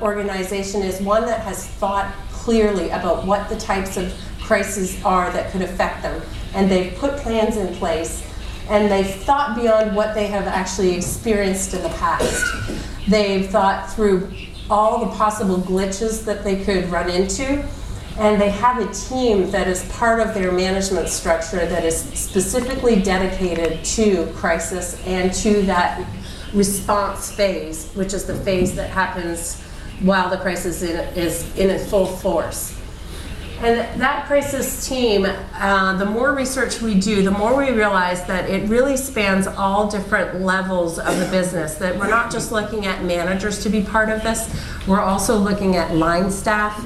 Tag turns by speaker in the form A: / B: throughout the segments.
A: organization is one that has thought clearly about what the types of crises are that could affect them. And they've put plans in place, and they've thought beyond what they have actually experienced in the past. They've thought through all the possible glitches that they could run into, and they have a team that is part of their management structure that is specifically dedicated to crisis and to that response phase, which is the phase that happens while the crisis is in its full force. And that crisis team, the more research we do, the more we realize that it really spans all different levels of the business, that we're not just looking at managers to be part of this, we're also looking at line staff,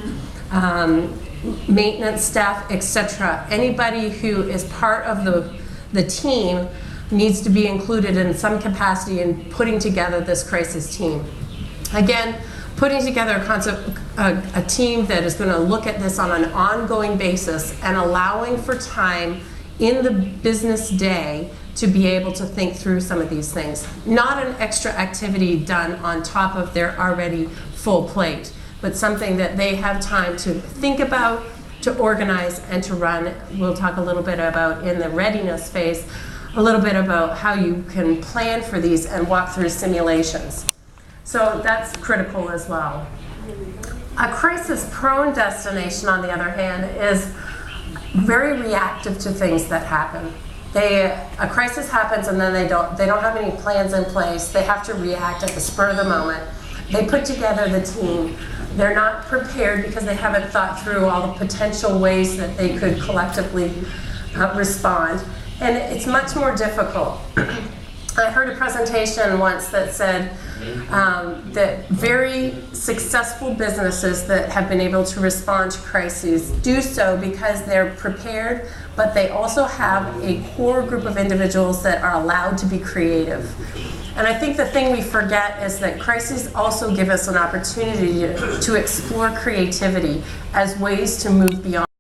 A: maintenance staff, etc. Anybody who is part of the team needs to be included in some capacity in putting together this crisis team. Again, putting together a team that is going to look at this on an ongoing basis and allowing for time in the business day to be able to think through some of these things. Not an extra activity done on top of their already full plate, but something that they have time to think about, to organize, and to run. We'll talk a little bit about, in the readiness phase, a little bit about how you can plan for these and walk through simulations. So that's critical as well. A crisis-prone destination, on the other hand, is very reactive to things that happen. A crisis happens and then they don't have any plans in place. They have to react at the spur of the moment. They put together the team. They're not prepared because they haven't thought through all the potential ways that they could collectively respond. And it's much more difficult. I heard a presentation once that said that very successful businesses that have been able to respond to crises do so because they're prepared, but they also have a core group of individuals that are allowed to be creative. And I think the thing we forget is that crises also give us an opportunity to explore creativity as ways to move beyond